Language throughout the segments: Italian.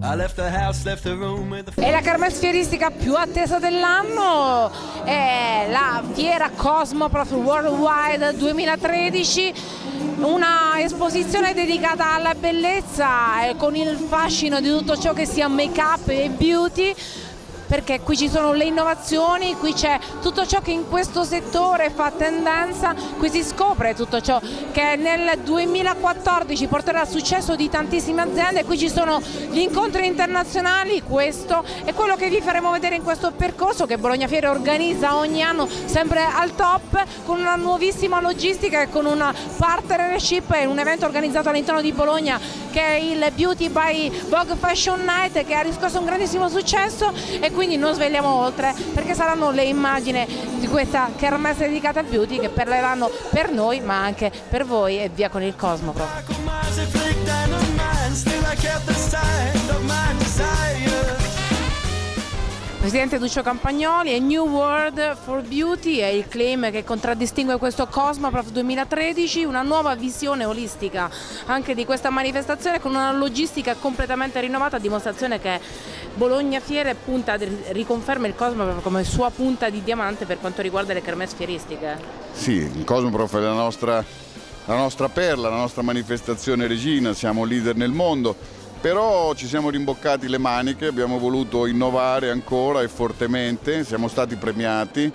E la kermesse fieristica più attesa dell'anno è la fiera Cosmoprof Worldwide 2013, una esposizione dedicata alla bellezza e con il fascino di tutto ciò che sia make-up e beauty, perché qui ci sono le innovazioni, qui c'è tutto ciò che in questo settore fa tendenza, qui si scopre tutto ciò che nel 2014 porterà al successo di tantissime aziende, qui ci sono gli incontri internazionali, questo è quello che vi faremo vedere in questo percorso che Bologna Fiere organizza ogni anno sempre al top, con una nuovissima logistica e con una partnership e un evento organizzato all'interno di Bologna che è il Beauty by Vogue Fashion Night, che ha riscosso un grandissimo successo, e quindi non svegliamo oltre perché saranno le immagini di questa kermesse dedicata al beauty che parleranno per noi ma anche per voi, e via con il Cosmoprof. Presidente Duccio Campagnoli, e New World for Beauty è il claim che contraddistingue questo Cosmoprof 2013, una nuova visione olistica anche di questa manifestazione con una logistica completamente rinnovata, a dimostrazione che Bologna Fiere riconferma il Cosmoprof come sua punta di diamante per quanto riguarda le kermesse fieristiche. Sì, il Cosmoprof è la nostra perla, la nostra manifestazione regina, siamo leader nel mondo. Però ci siamo rimboccati le maniche, abbiamo voluto innovare ancora e fortemente, siamo stati premiati.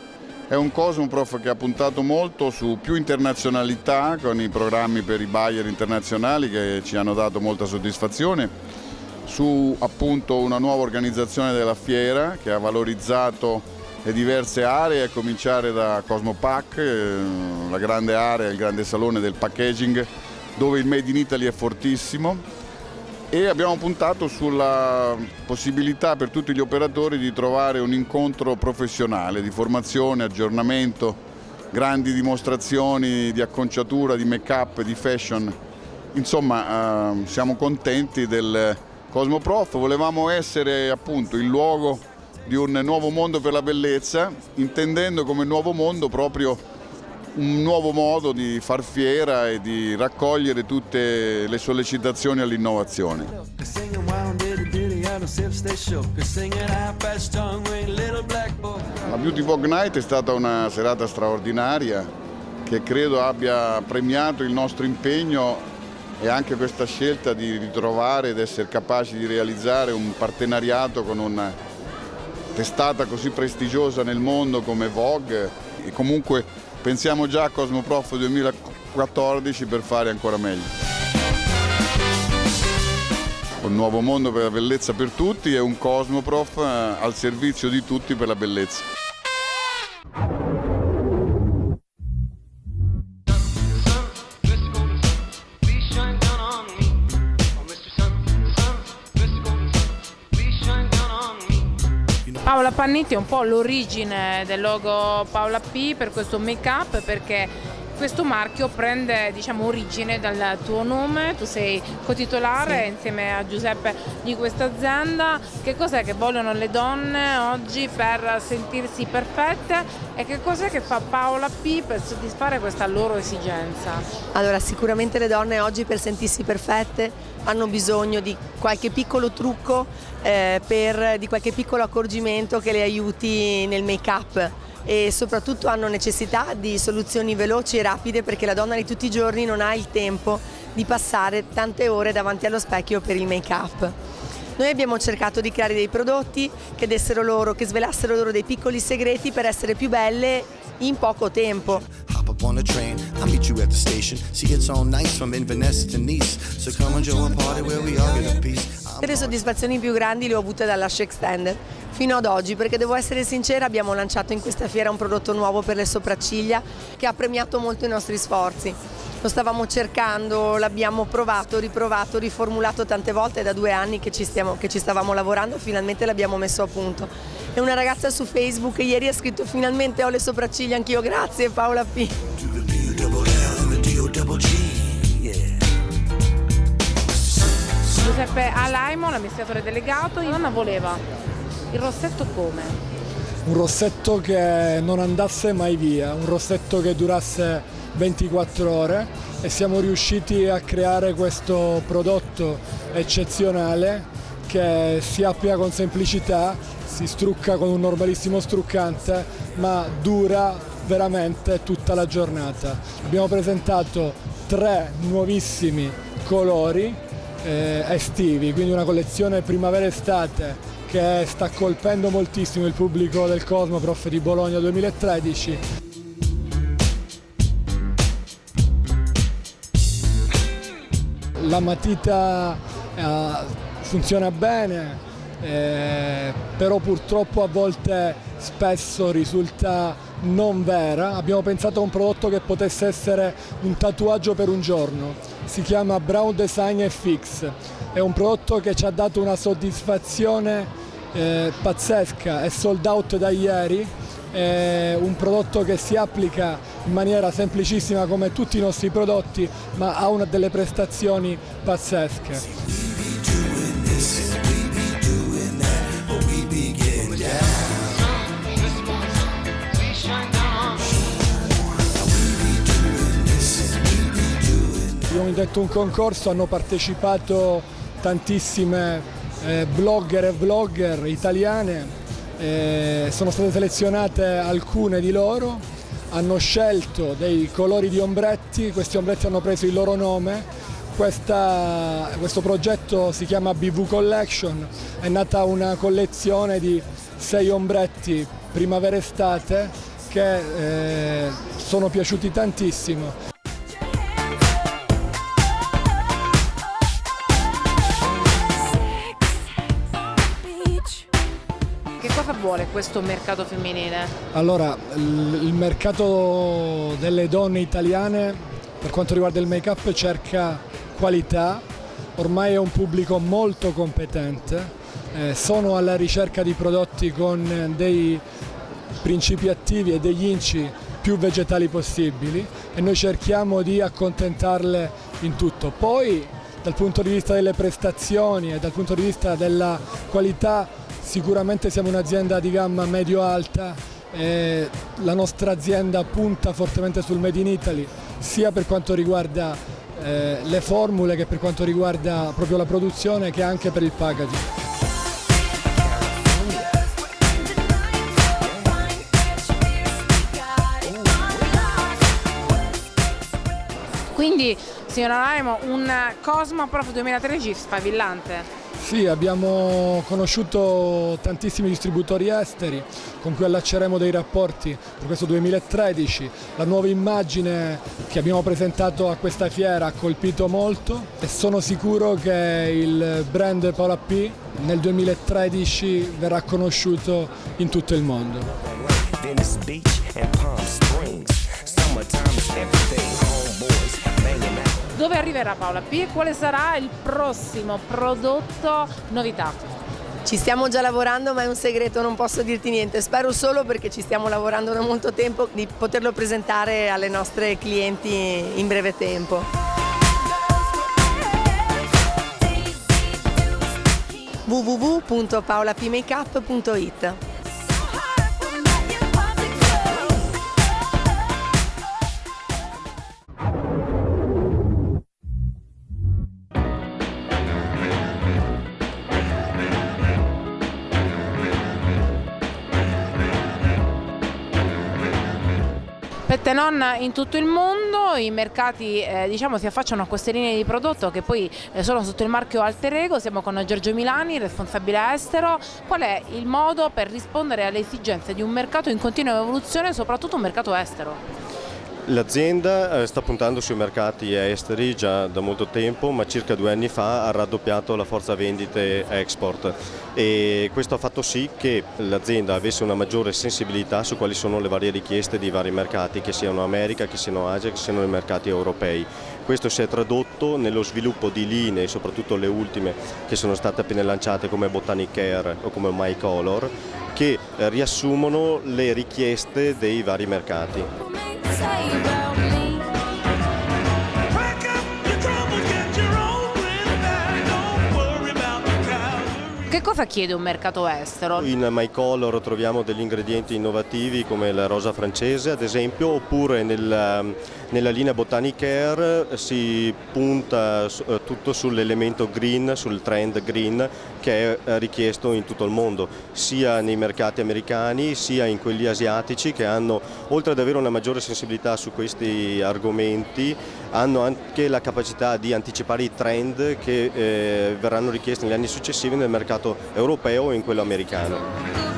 È un Cosmoprof che ha puntato molto su più internazionalità con i programmi per i buyer internazionali che ci hanno dato molta soddisfazione, su appunto una nuova organizzazione della fiera che ha valorizzato le diverse aree, a cominciare da Cosmopack, la grande area, il grande salone del packaging dove il Made in Italy è fortissimo. E abbiamo puntato sulla possibilità per tutti gli operatori di trovare un incontro professionale di formazione, aggiornamento, grandi dimostrazioni di acconciatura, di make-up, di fashion. Insomma, siamo contenti del Cosmoprof, volevamo essere appunto il luogo di un nuovo mondo per la bellezza, intendendo come nuovo mondo proprio un nuovo modo di far fiera e di raccogliere tutte le sollecitazioni all'innovazione. La Beauty Vogue Night è stata una serata straordinaria che credo abbia premiato il nostro impegno e anche questa scelta di ritrovare ed essere capaci di realizzare un partenariato con una testata così prestigiosa nel mondo come Vogue, e comunque pensiamo già a Cosmoprof 2014 per fare ancora meglio. Un nuovo mondo per la bellezza per tutti e un Cosmoprof al servizio di tutti per la bellezza. Paola Pannitti è un po' l'origine del logo Paola P per questo make-up, perché questo marchio prende, diciamo, origine dal tuo nome, tu sei cotitolare, sì, insieme a Giuseppe di questa azienda. Che cos'è che vogliono le donne oggi per sentirsi perfette e che cos'è che fa Paola P per soddisfare questa loro esigenza? Allora, sicuramente le donne oggi per sentirsi perfette hanno bisogno di qualche piccolo trucco, di qualche piccolo accorgimento che le aiuti nel make-up, e soprattutto hanno necessità di soluzioni veloci e rapide, perché la donna di tutti i giorni non ha il tempo di passare tante ore davanti allo specchio per il make-up. Noi abbiamo cercato di creare dei prodotti che svelassero loro dei piccoli segreti per essere più belle in poco tempo. Le soddisfazioni più grandi le ho avute dalla Lash Extender fino ad oggi, perché devo essere sincera, abbiamo lanciato in questa fiera un prodotto nuovo per le sopracciglia che ha premiato molto i nostri sforzi. Lo stavamo cercando, l'abbiamo provato, riprovato, riformulato tante volte, da 2 anni che ci stavamo lavorando, finalmente l'abbiamo messo a punto. E una ragazza su Facebook ieri ha scritto: finalmente ho le sopracciglia anch'io, grazie Paola P. Giuseppe Alaimo, l'amministratore delegato, la donna voleva il rossetto come? Un rossetto che non andasse mai via, un rossetto che durasse 24 ore, e siamo riusciti a creare questo prodotto eccezionale che si applica con semplicità, si strucca con un normalissimo struccante, ma dura veramente tutta la giornata. Abbiamo presentato 3 nuovissimi colori estivi, quindi una collezione primavera-estate che sta colpendo moltissimo il pubblico del Cosmoprof di Bologna 2013. La matita funziona bene, però purtroppo a volte spesso risulta non vera. Abbiamo pensato a un prodotto che potesse essere un tatuaggio per un giorno, si chiama Brown Design FX, è un prodotto che ci ha dato una soddisfazione pazzesca, è sold out da ieri, è un prodotto che si applica in maniera semplicissima come tutti i nostri prodotti, ma ha delle prestazioni pazzesche. Abbiamo indetto un concorso, hanno partecipato tantissime blogger e vlogger italiane, sono state selezionate alcune di loro, hanno scelto dei colori di ombretti, questi ombretti hanno preso il loro nome. Questo progetto si chiama BV Collection, è nata una collezione di 6 ombretti primavera-estate che sono piaciuti tantissimo. Che cosa vuole questo mercato femminile? Allora, il mercato delle donne italiane per quanto riguarda il make-up cerca qualità, ormai è un pubblico molto competente, sono alla ricerca di prodotti con dei principi attivi e degli inci più vegetali possibili e noi cerchiamo di accontentarle in tutto. Poi dal punto di vista delle prestazioni e dal punto di vista della qualità sicuramente siamo un'azienda di gamma medio-alta e la nostra azienda punta fortemente sul Made in Italy, sia per quanto riguarda le formule che per quanto riguarda proprio la produzione che anche per il packaging. Quindi, signora Raimo, un Cosmoprof 2013 sfavillante. Sì, abbiamo conosciuto tantissimi distributori esteri con cui allacceremo dei rapporti per questo 2013. La nuova immagine che abbiamo presentato a questa fiera ha colpito molto e sono sicuro che il brand Paola P nel 2013 verrà conosciuto in tutto il mondo. Dove arriverà Paola P e quale sarà il prossimo prodotto novità? Ci stiamo già lavorando, ma è un segreto, non posso dirti niente. Spero solo, perché ci stiamo lavorando da molto tempo, di poterlo presentare alle nostre clienti in breve tempo. www.paolapmakeup.it. Non in tutto il mondo i mercati diciamo, si affacciano a queste linee di prodotto che poi sono sotto il marchio Alter Ego. Siamo con Giorgio Milani, responsabile estero. Qual è il modo per rispondere alle esigenze di un mercato in continua evoluzione, soprattutto un mercato estero? L'azienda sta puntando sui mercati esteri già da molto tempo, ma circa 2 anni fa ha raddoppiato la forza vendite export e questo ha fatto sì che l'azienda avesse una maggiore sensibilità su quali sono le varie richieste dei vari mercati, che siano America, che siano Asia, che siano i mercati europei. Questo si è tradotto nello sviluppo di linee, soprattutto le ultime che sono state appena lanciate come Botanic Care o come My Color, che riassumono le richieste dei vari mercati. Che cosa chiede un mercato estero? In My Color troviamo degli ingredienti innovativi come la rosa francese ad esempio, oppure nella linea Botanicare si punta tutto sull'elemento green, sul trend green che è richiesto in tutto il mondo, sia nei mercati americani sia in quelli asiatici, che hanno, oltre ad avere una maggiore sensibilità su questi argomenti, hanno anche la capacità di anticipare i trend che verranno richiesti negli anni successivi nel mercato europeo e in quello americano.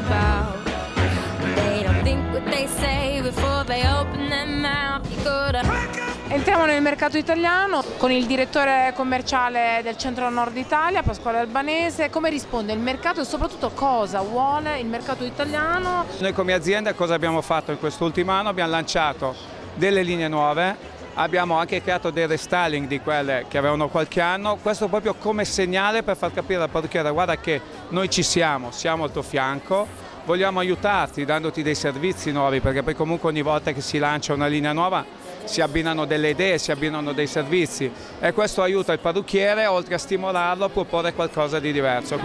Entriamo nel mercato italiano con il direttore commerciale del centro nord Italia, Pasquale Albanese. Come risponde il mercato e soprattutto cosa vuole il mercato italiano? Noi come azienda cosa abbiamo fatto in quest'ultimo anno? Abbiamo lanciato delle linee nuove, abbiamo anche creato dei restyling di quelle che avevano qualche anno, questo proprio come segnale per far capire al parrucchiere: guarda che noi ci siamo al tuo fianco, vogliamo aiutarti dandoti dei servizi nuovi, perché poi comunque ogni volta che si lancia una linea nuova si abbinano delle idee, si abbinano dei servizi e questo aiuta il parrucchiere, oltre a stimolarlo, a proporre qualcosa di diverso.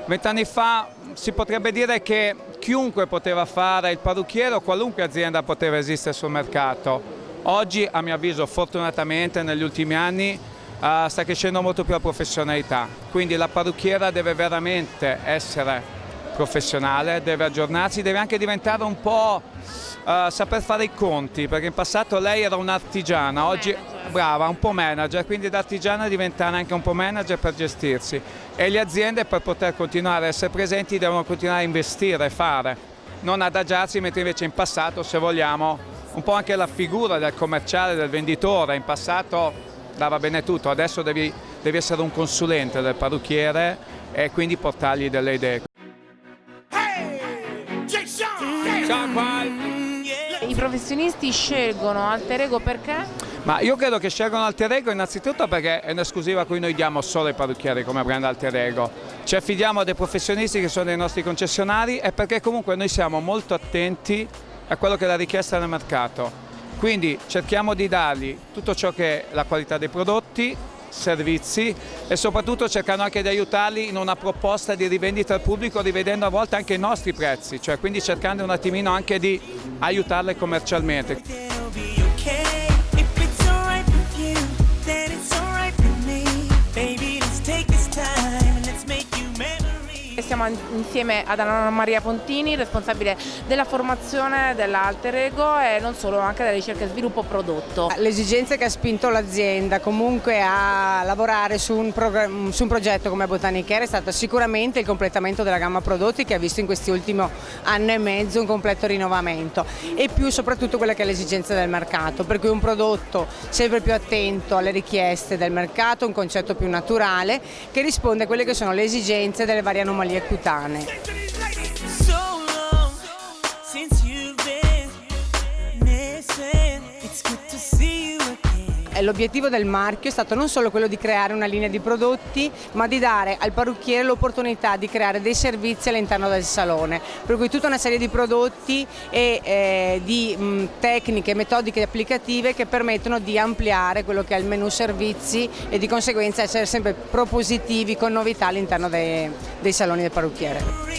20 anni fa si potrebbe dire che chiunque poteva fare il parrucchiere o qualunque azienda poteva esistere sul mercato. Oggi, a mio avviso, fortunatamente negli ultimi anni sta crescendo molto più la professionalità, quindi la parrucchiera deve veramente essere professionale, deve aggiornarsi, deve anche diventare un po' saper fare i conti, perché in passato lei era un'artigiana, oggi brava, un po' manager, quindi da artigiana diventare anche un po' manager per gestirsi, e le aziende per poter continuare a essere presenti devono continuare a investire, fare, non adagiarsi, mentre invece in passato, se vogliamo, un po' anche la figura del commerciale, del venditore, in passato dava bene tutto, adesso devi essere un consulente del parrucchiere e quindi portargli delle idee. I professionisti scelgono Alter Ego perché? Ma io credo che scelgono Alter Ego innanzitutto perché è un'esclusiva a cui noi diamo solo ai parrucchieri come brand Alter Ego. Ci affidiamo dei professionisti che sono dei nostri concessionari e perché comunque noi siamo molto attenti a quello che è la richiesta del mercato. Quindi cerchiamo di dargli tutto ciò che è la qualità dei prodotti, servizi e soprattutto cercando anche di aiutarli in una proposta di rivendita al pubblico, rivedendo a volte anche i nostri prezzi, cioè quindi cercando un attimino anche di aiutarle commercialmente. Siamo insieme ad Anna Maria Pontini, responsabile della formazione dell'Alter Ego e non solo, anche della ricerca e sviluppo prodotto. L'esigenza che ha spinto l'azienda comunque a lavorare su un progetto come Botanicare è stata sicuramente il completamento della gamma prodotti, che ha visto in questi ultimi anno e mezzo un completo rinnovamento, e più soprattutto quella che è l'esigenza del mercato, per cui un prodotto sempre più attento alle richieste del mercato, un concetto più naturale che risponde a quelle che sono le esigenze delle varie anomalie cutanee. L'obiettivo del marchio è stato non solo quello di creare una linea di prodotti, ma di dare al parrucchiere l'opportunità di creare dei servizi all'interno del salone, per cui tutta una serie di prodotti e di tecniche e metodiche applicative che permettono di ampliare quello che è il menu servizi e di conseguenza essere sempre propositivi con novità all'interno dei saloni del parrucchiere.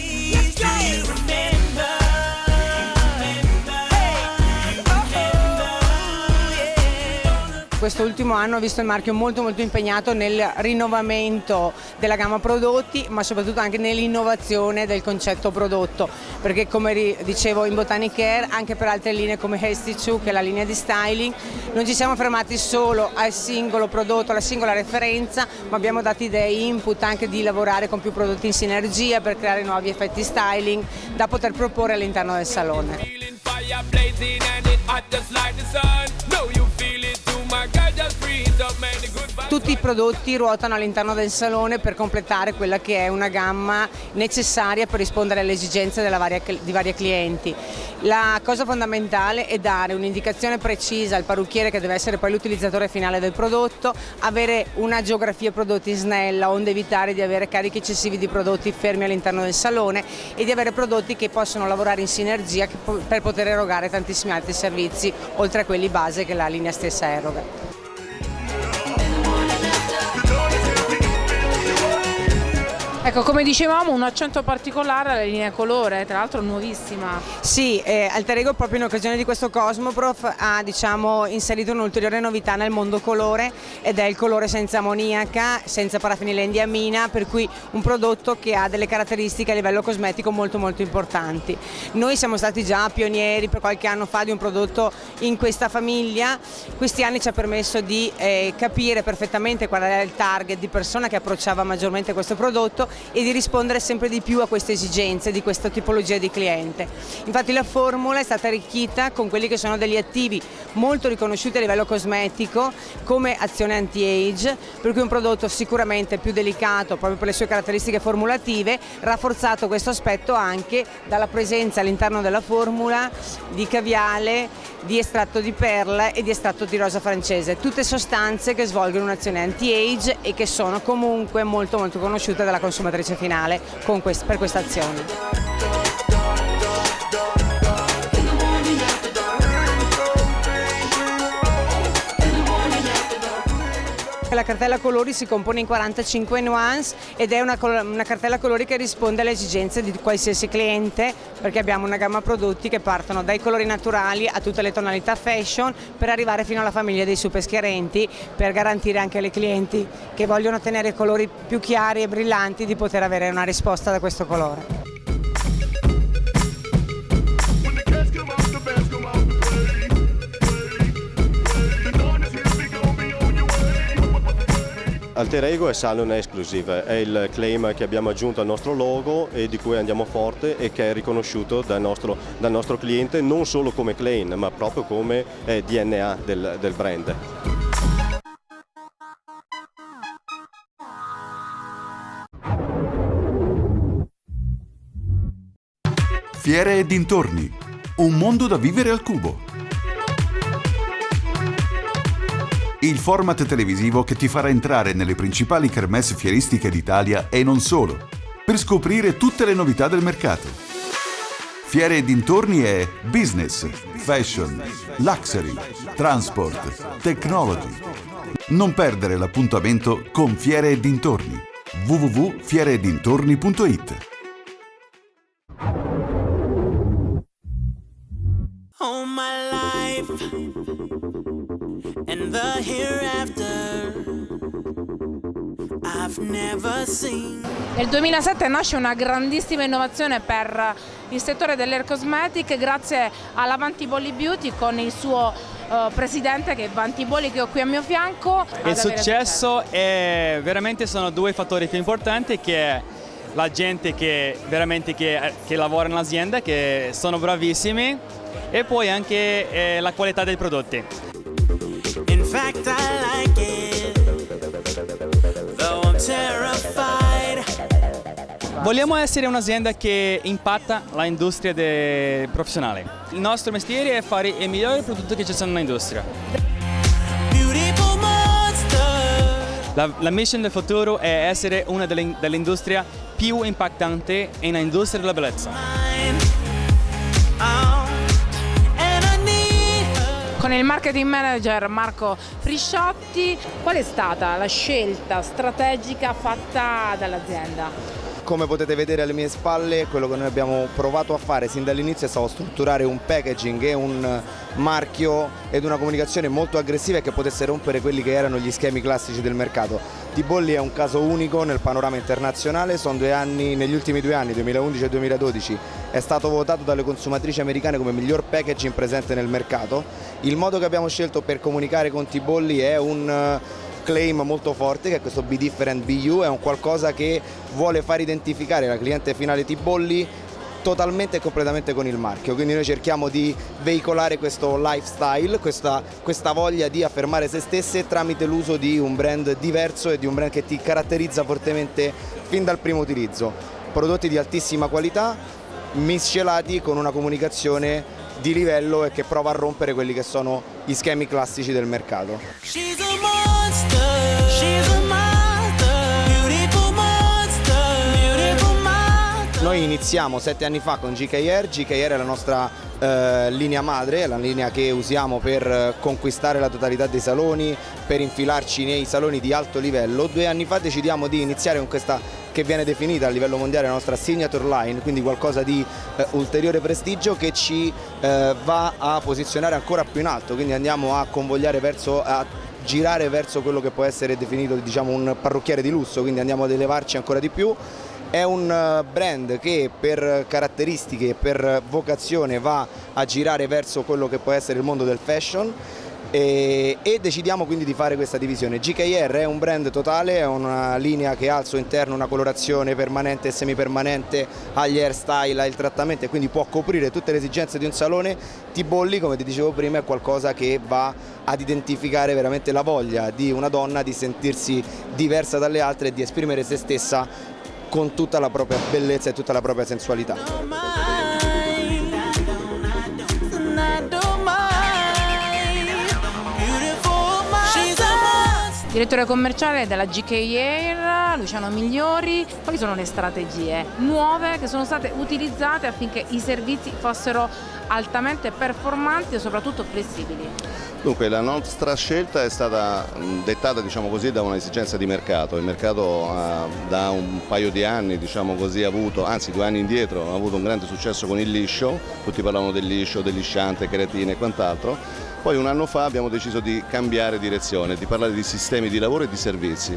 Questo ultimo anno ho visto il marchio molto impegnato nel rinnovamento della gamma prodotti, ma soprattutto anche nell'innovazione del concetto prodotto, perché come dicevo in Botanicare, anche per altre linee come Hasty 2, che è la linea di styling, non ci siamo fermati solo al singolo prodotto, alla singola referenza, ma abbiamo dato idee, input anche di lavorare con più prodotti in sinergia per creare nuovi effetti styling da poter proporre all'interno del salone. My girl just freeze up, man, the good tutti i prodotti ruotano all'interno del salone per completare quella che è una gamma necessaria per rispondere alle esigenze di vari clienti. La cosa fondamentale è dare un'indicazione precisa al parrucchiere, che deve essere poi l'utilizzatore finale del prodotto, avere una geografia prodotti snella, onde evitare di avere carichi eccessivi di prodotti fermi all'interno del salone e di avere prodotti che possono lavorare in sinergia per poter erogare tantissimi altri servizi, oltre a quelli base che la linea stessa eroga. Ecco, come dicevamo, un accento particolare alla linea colore, tra l'altro nuovissima. Sì, Alter Ego proprio in occasione di questo Cosmoprof ha inserito un'ulteriore novità nel mondo colore, ed è il colore senza ammoniaca, senza parafenilendiamina, per cui un prodotto che ha delle caratteristiche a livello cosmetico molto molto importanti. Noi siamo stati già pionieri per qualche anno fa di un prodotto in questa famiglia. Questi anni ci ha permesso di capire perfettamente qual era il target di persona che approcciava maggiormente questo prodotto e di rispondere sempre di più a queste esigenze di questa tipologia di cliente. Infatti la formula è stata arricchita con quelli che sono degli attivi molto riconosciuti a livello cosmetico come azione anti-age, per cui un prodotto sicuramente più delicato proprio per le sue caratteristiche formulative, rafforzato questo aspetto anche dalla presenza all'interno della formula di caviale, di estratto di perla e di estratto di rosa francese, tutte sostanze che svolgono un'azione anti-age e che sono comunque molto molto conosciute dalla consumatrice finale per questa azione. La cartella colori si compone in 45 nuance ed è una cartella colori che risponde alle esigenze di qualsiasi cliente, perché abbiamo una gamma prodotti che partono dai colori naturali a tutte le tonalità fashion per arrivare fino alla famiglia dei super schiarenti, per garantire anche alle clienti che vogliono ottenere colori più chiari e brillanti di poter avere una risposta da questo colore. Alter Ego è Salon Exclusive, è il claim che abbiamo aggiunto al nostro logo e di cui andiamo forte e che è riconosciuto dal nostro cliente non solo come claim ma proprio come DNA del brand. Fiere e dintorni, un mondo da vivere al cubo. Il format televisivo che ti farà entrare nelle principali kermesse fieristiche d'Italia e non solo, per scoprire tutte le novità del mercato. Fiere e dintorni è business, fashion, luxury, transport, technology. Non perdere l'appuntamento con Fiere e dintorni. www.fiereedintorni.it. All my life and the hereafter I've never seen. Nel 2007 nasce una grandissima innovazione per il settore dell'hair cosmetic grazie alla Vantibolli Beauty con il suo presidente che è Vantibolli, che ho qui a mio fianco. Il successo è veramente, sono due fattori più importanti, che è la gente che veramente che lavora nell'azienda, che sono bravissimi, e poi anche la qualità dei prodotti. In fact, I like it, though I'm terrified. Vogliamo essere un'azienda che impatta l'industria professionale. Il nostro mestiere è fare i migliori prodotti che ci sono nell'industria. Beautiful monster. La mission del futuro è essere una dell'industria più impattanti nell'industria della bellezza. Con il marketing manager Marco Frisciotti, qual è stata la scelta strategica fatta dall'azienda? Come potete vedere alle mie spalle, quello che noi abbiamo provato a fare sin dall'inizio è stato strutturare un packaging e un marchio ed una comunicazione molto aggressiva e che potesse rompere quelli che erano gli schemi classici del mercato. Tibolli è un caso unico nel panorama internazionale, sono 2 anni, negli ultimi 2 anni, 2011 e 2012, è stato votato dalle consumatrici americane come miglior packaging presente nel mercato. Il modo che abbiamo scelto per comunicare con Tibolli è un claim molto forte, che è questo Be Different Be You, è un qualcosa che vuole far identificare la cliente finale Tibolli totalmente e completamente con il marchio, quindi noi cerchiamo di veicolare questo lifestyle, questa voglia di affermare se stesse tramite l'uso di un brand diverso e di un brand che ti caratterizza fortemente fin dal primo utilizzo. Prodotti di altissima qualità miscelati con una comunicazione di livello e che prova a rompere quelli che sono gli schemi classici del mercato. She's a monster, she's a monster, beautiful monster, beautiful monster. Noi iniziamo 7 anni fa con GKR. GKR è la nostra linea madre, è la linea che usiamo per conquistare la totalità dei saloni, per infilarci nei saloni di alto livello. 2 anni fa decidiamo di iniziare con questa che viene definita a livello mondiale la nostra signature line, quindi qualcosa di ulteriore prestigio che ci va a posizionare ancora più in alto, quindi andiamo a convogliare a girare verso quello che può essere definito, diciamo, un parrucchiere di lusso, quindi andiamo ad elevarci ancora di più. È un brand che per caratteristiche e per vocazione va a girare verso quello che può essere il mondo del fashion e decidiamo quindi di fare questa divisione. GKR è un brand totale, è una linea che ha al suo interno una colorazione permanente e semipermanente, ha gli hairstyle, ha il trattamento e quindi può coprire tutte le esigenze di un salone. T-Bolly, come ti dicevo prima, è qualcosa che va ad identificare veramente la voglia di una donna di sentirsi diversa dalle altre e di esprimere se stessa con tutta la propria bellezza e tutta la propria sensualità. Direttore commerciale della GKR, Luciano Migliori. Quali sono le strategie nuove che sono state utilizzate affinché i servizi fossero altamente performanti e soprattutto flessibili? Dunque, la nostra scelta è stata dettata, diciamo così, da un'esigenza di mercato. Il mercato da un paio di anni, diciamo così, anzi 2 anni indietro, ha avuto un grande successo con il liscio. Tutti parlavano del liscio, del lisciante, keratine e quant'altro. Poi 1 anno fa abbiamo deciso di cambiare direzione, di parlare di sistemi di lavoro e di servizi.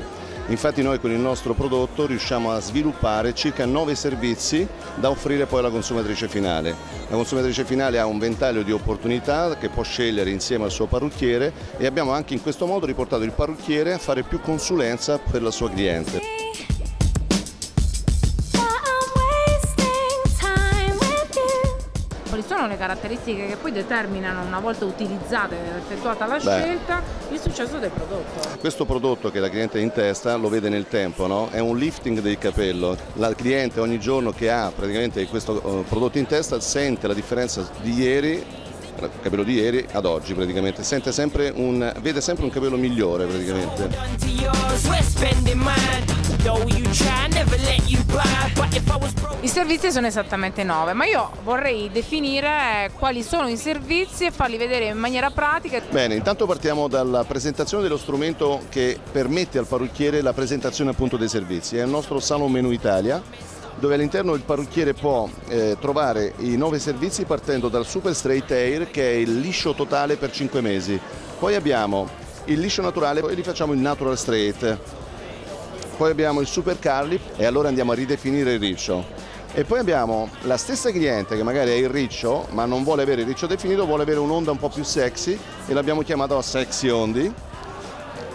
Infatti noi con il nostro prodotto riusciamo a sviluppare circa 9 servizi da offrire poi alla consumatrice finale. La consumatrice finale ha un ventaglio di opportunità che può scegliere insieme al suo parrucchiere e abbiamo anche in questo modo riportato il parrucchiere a fare più consulenza per la sua cliente. Quali sono le caratteristiche che poi determinano, una volta utilizzate ed effettuata la scelta, il successo del prodotto? Questo prodotto che la cliente ha in testa lo vede nel tempo, no? È un lifting del capello. La cliente ogni giorno che ha praticamente questo prodotto in testa sente la differenza di ieri, il capello di ieri ad oggi praticamente, vede sempre un capello migliore praticamente. I servizi sono esattamente 9, ma io vorrei definire quali sono i servizi e farli vedere in maniera pratica. Bene, intanto partiamo dalla presentazione dello strumento che permette al parrucchiere la presentazione appunto dei servizi. È il nostro Salon Menu Italia, dove all'interno il parrucchiere può trovare i 9 servizi partendo dal Super Straight Hair, che è il liscio totale per 5 mesi. Poi abbiamo il liscio naturale e gli facciamo il Natural Straight. Poi abbiamo il Super Curly e allora andiamo a ridefinire il riccio. E poi abbiamo la stessa cliente che magari ha il riccio ma non vuole avere il riccio definito, vuole avere un'onda un po' più sexy e l'abbiamo chiamato Sexy Ondi.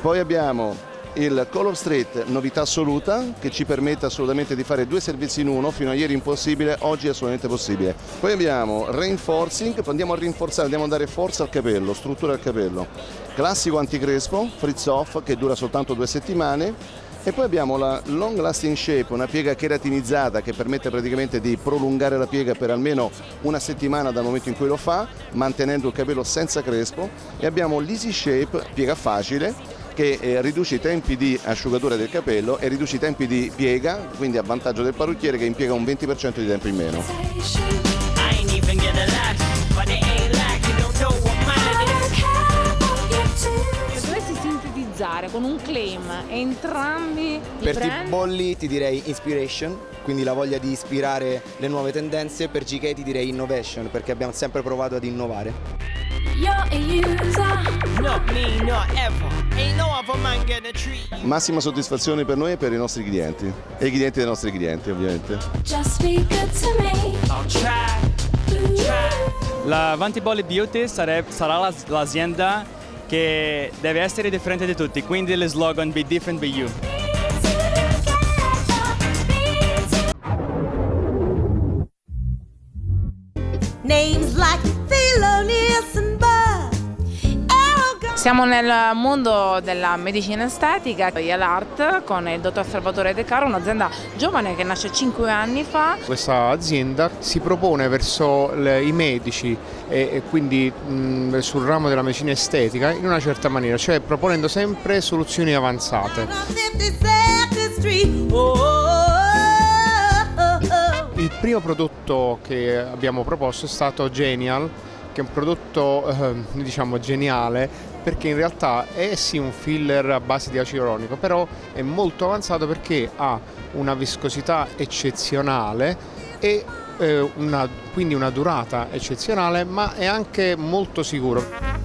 Poi abbiamo il Color Straight, novità assoluta, che ci permette assolutamente di fare 2 servizi in uno, fino a ieri impossibile, oggi è assolutamente possibile. Poi abbiamo Reinforcing, andiamo a rinforzare, andiamo a dare forza al capello, struttura al capello. Classico anticrespo, Frizz Off, che dura soltanto 2 settimane. E poi abbiamo la Long Lasting Shape, una piega keratinizzata che permette praticamente di prolungare la piega per almeno 1 settimana dal momento in cui lo fa, mantenendo il capello senza crespo. E abbiamo l'Easy Shape, piega facile, che riduce i tempi di asciugatura del capello e riduce i tempi di piega, quindi a vantaggio del parrucchiere che impiega un 20% di tempo in meno. Dovessi sintetizzare con un claim entrambi i Per brand? T-Bolly ti direi Inspiration, quindi la voglia di ispirare le nuove tendenze. Per GK ti direi Innovation, perché abbiamo sempre provato ad innovare. Massima soddisfazione per noi e per i nostri clienti e i clienti dei nostri clienti ovviamente. La Vantibolli Beauty sarà l'azienda che deve essere differente di tutti, quindi il slogan Be Different, Be You. Siamo nel mondo della medicina estetica, Yalart, con il dottor Salvatore De Caro, un'azienda giovane che nasce 5 anni fa. Questa azienda si propone verso i medici e quindi sul ramo della medicina estetica in una certa maniera, cioè proponendo sempre soluzioni avanzate. Il primo prodotto che abbiamo proposto è stato Genial, che è un prodotto diciamo geniale, perché in realtà è sì un filler a base di acido ialuronico, però è molto avanzato perché ha una viscosità eccezionale e quindi una durata eccezionale, ma è anche molto sicuro.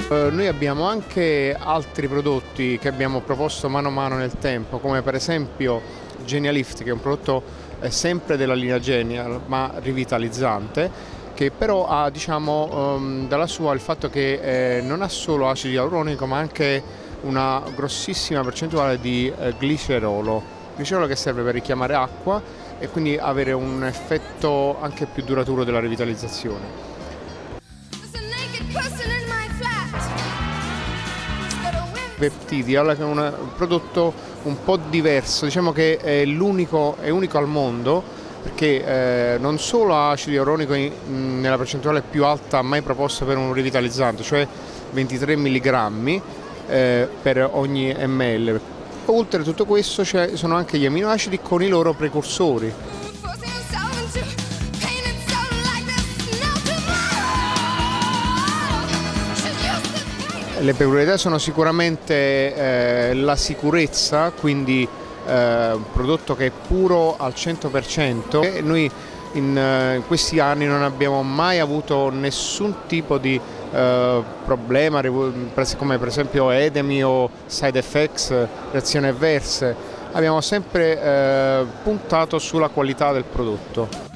Noi abbiamo anche altri prodotti che abbiamo proposto mano a mano nel tempo, come per esempio Genialift, che è un prodotto sempre della linea Genial ma rivitalizzante, che però ha dalla sua il fatto che non ha solo acido ialuronico ma anche una grossissima percentuale di glicerolo che serve per richiamare acqua e quindi avere un effetto anche più duraturo della rivitalizzazione. Peptidial, che è un prodotto un po' diverso, diciamo che è unico al mondo, perché non solo ha acido ialuronico nella percentuale più alta mai proposta per un rivitalizzante, cioè 23 mg per ogni ml. Oltre a tutto questo sono anche gli aminoacidi con i loro precursori. Le peculiarità sono sicuramente la sicurezza, quindi un prodotto che è puro al 100%. E noi in questi anni non abbiamo mai avuto nessun tipo di problema, come per esempio edemi o side effects, reazioni avverse. Abbiamo sempre puntato sulla qualità del prodotto.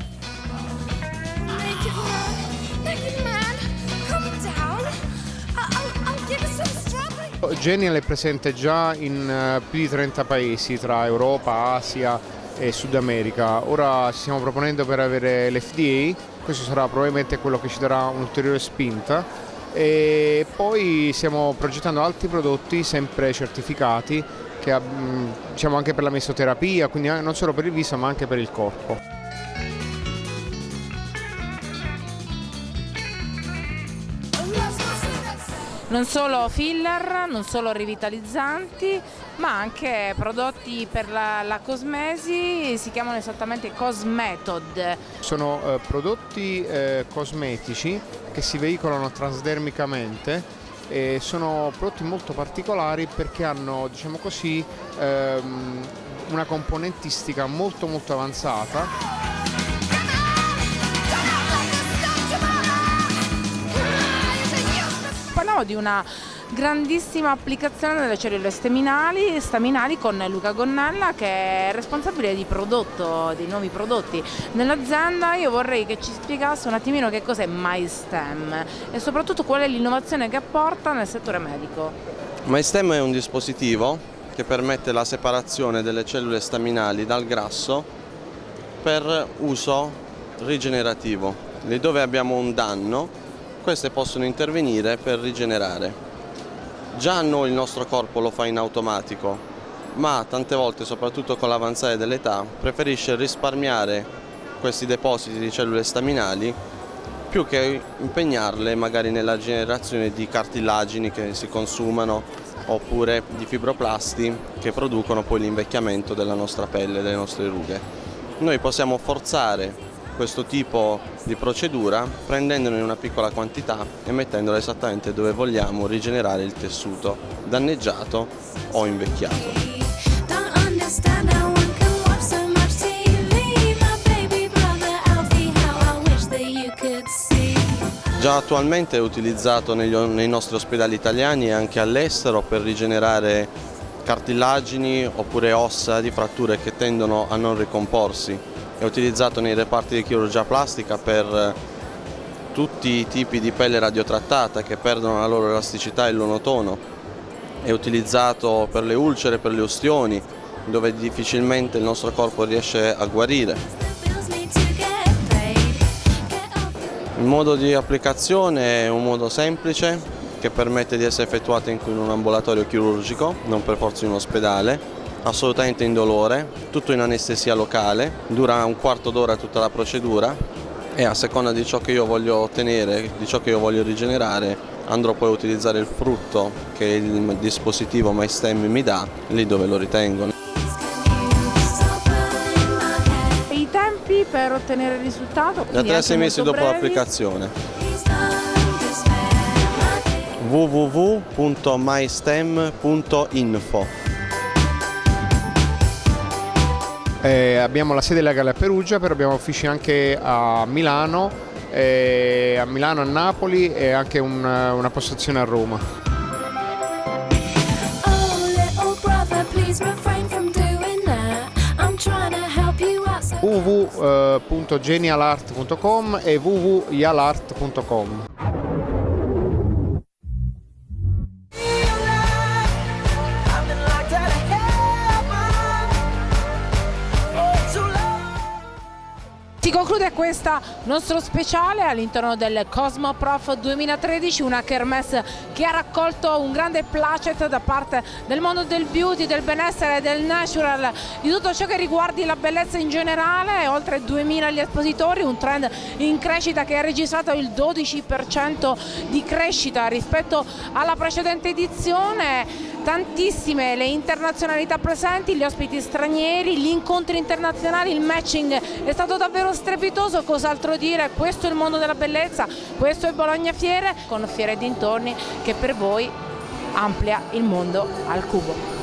Genial è presente già in più di 30 paesi tra Europa, Asia e Sud America. Ora ci stiamo proponendo per avere l'FDA, questo sarà probabilmente quello che ci darà un'ulteriore spinta, e poi stiamo progettando altri prodotti sempre certificati che anche per la mesoterapia, quindi non solo per il viso ma anche per il corpo. Non solo filler, non solo rivitalizzanti, ma anche prodotti per la cosmesi, si chiamano esattamente Cosmetod. Sono prodotti cosmetici che si veicolano trasdermicamente e sono prodotti molto particolari perché hanno, diciamo così, una componentistica molto avanzata. Di una grandissima applicazione delle cellule staminali con Luca Gonnella, che è responsabile dei nuovi prodotti nell'azienda. Io vorrei che ci spiegasse un attimino che cos'è MyStem e soprattutto qual è l'innovazione che apporta nel settore medico. MyStem è un dispositivo che permette la separazione delle cellule staminali dal grasso per uso rigenerativo. Lì dove abbiamo un danno, queste possono intervenire per rigenerare. Già noi il nostro corpo lo fa in automatico, ma tante volte, soprattutto con l'avanzare dell'età, preferisce risparmiare questi depositi di cellule staminali più che impegnarle magari nella generazione di cartilagini che si consumano oppure di fibroplasti che producono poi l'invecchiamento della nostra pelle, delle nostre rughe. Noi possiamo forzare questo tipo di procedura prendendone in una piccola quantità e mettendola esattamente dove vogliamo rigenerare il tessuto danneggiato o invecchiato. Già attualmente è utilizzato nei nostri ospedali italiani e anche all'estero per rigenerare cartilagini oppure ossa di fratture che tendono a non ricomporsi. È utilizzato nei reparti di chirurgia plastica per tutti i tipi di pelle radiotrattata che perdono la loro elasticità e il loro tono. È utilizzato per le ulcere, per le ustioni, dove difficilmente il nostro corpo riesce a guarire. Il modo di applicazione è un modo semplice che permette di essere effettuato in un ambulatorio chirurgico, non per forza in un ospedale, assolutamente indolore, tutto in anestesia locale, dura un quarto d'ora tutta la procedura e a seconda di ciò che io voglio ottenere, di ciò che io voglio rigenerare, andrò poi a utilizzare il frutto che il dispositivo MyStem mi dà, lì dove lo ritengo. I tempi per ottenere il risultato? Da 3 a 6 mesi dopo l'applicazione. www.mystem.info. Abbiamo la sede legale a Perugia, però abbiamo uffici anche a Milano, a Napoli e anche una postazione a Roma. www.genialart.com e www.yalart.com. Si conclude questo nostro speciale all'interno del Cosmoprof 2013, una kermesse che ha raccolto un grande placet da parte del mondo del beauty, del benessere, del natural, di tutto ciò che riguardi la bellezza in generale. Oltre 2000 gli espositori, un trend in crescita che ha registrato il 12% di crescita rispetto alla precedente edizione. Tantissime le internazionalità presenti, gli ospiti stranieri, gli incontri internazionali, il matching è stato davvero strepitoso. Cos'altro dire? Questo è il mondo della bellezza, questo è Bologna Fiere, con Fiere e dintorni che per voi amplia il mondo al cubo.